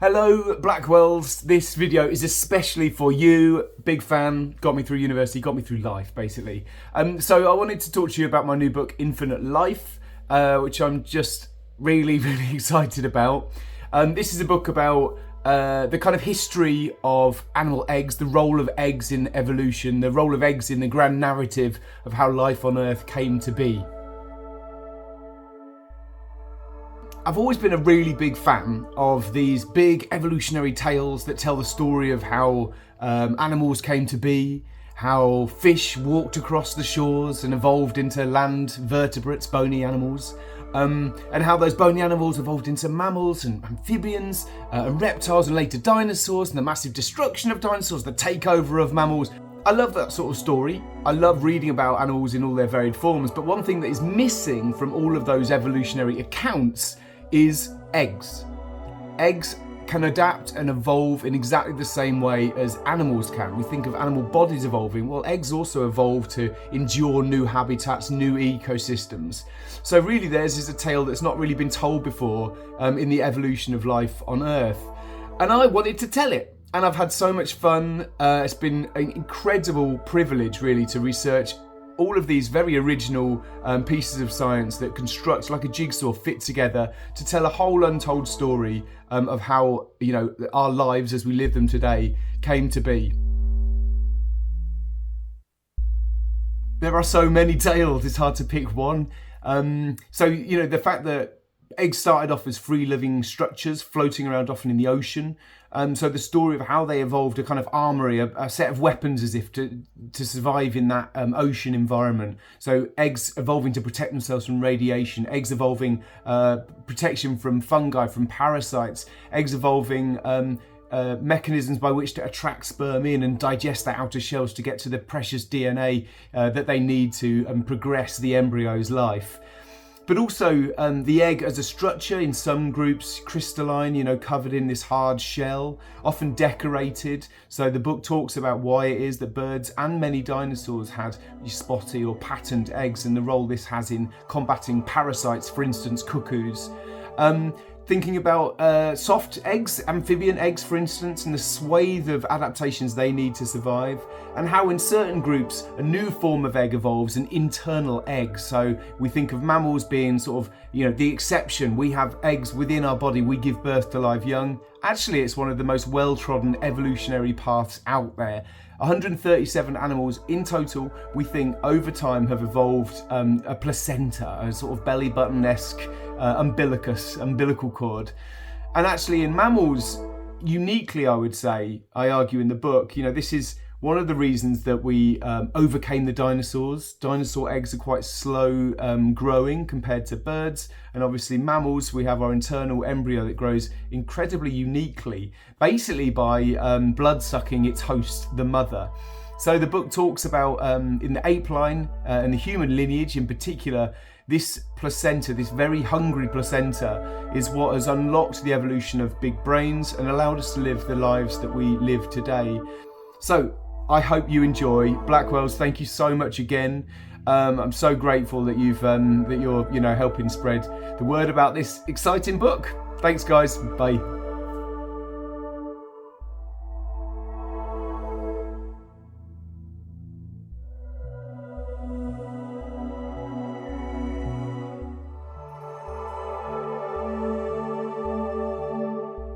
Hello Blackwells, this video is especially for you. Big fan, got me through university, got me through life basically. So I wanted to talk to you about my new book Infinite Life, which I'm just really excited about. This is a book about the kind of history of animal eggs, the role of eggs in evolution, the role of eggs in the grand narrative of how life on Earth came to be. I've always been a really big fan of these big evolutionary tales that tell the story of how animals came to be, how fish walked across the shores and evolved into land vertebrates, bony animals, and how those bony animals evolved into mammals and amphibians and reptiles and later dinosaurs, and the massive destruction of dinosaurs, the takeover of mammals. I love that sort of story. I love reading about animals in all their varied forms, but one thing that is missing from all of those evolutionary accounts is eggs. Eggs can adapt and evolve in exactly the same way as animals can. We think of animal bodies evolving. Well, eggs also evolve to endure new habitats, new ecosystems. So really theirs is a tale that's not really been told before in the evolution of life on Earth. And I wanted to tell it. And I've had so much fun. It's been an incredible privilege really to research all of these very original pieces of science that construct like a jigsaw fit together to tell a whole untold story of how, you know, our lives as we live them today came to be. There are so many tales, it's hard to pick one. So, you know, the fact that eggs started off as free living structures floating around often in the ocean. So the story of how they evolved a kind of armory, a set of weapons as if to survive in that ocean environment. So eggs evolving to protect themselves from radiation, eggs evolving protection from fungi, from parasites, eggs evolving mechanisms by which to attract sperm in and digest their outer shells to get to the precious DNA that they need to progress the embryo's life. But also the egg as a structure, in some groups crystalline, you know, covered in this hard shell, often decorated. So the book talks about why it is that birds and many dinosaurs had spotty or patterned eggs and the role this has in combating parasites, for instance, cuckoos. Thinking about soft eggs, amphibian eggs for instance, and the swathe of adaptations they need to survive, and how in certain groups a new form of egg evolves, an internal egg. So we think of mammals being sort of, you know, the exception. We have eggs within our body, we give birth to live young. Actually, it's one of the most well-trodden evolutionary paths out there. 137 animals in total, we think, over time have evolved a placenta, a sort of belly button-esque umbilical cord. And actually in mammals, uniquely I would say, I argue in the book, you know, this is one of the reasons that we overcame the dinosaurs. Dinosaur eggs are quite slow growing compared to birds. And obviously mammals, we have our internal embryo that grows incredibly uniquely, basically by blood sucking its host, the mother. So the book talks about, in the ape line and the human lineage in particular, this placenta, this very hungry placenta, is what has unlocked the evolution of big brains and allowed us to live the lives that we live today. So I hope you enjoy. Blackwells, thank you so much again. I'm so grateful that you're, you know, helping spread the word about this exciting book. Thanks guys, bye.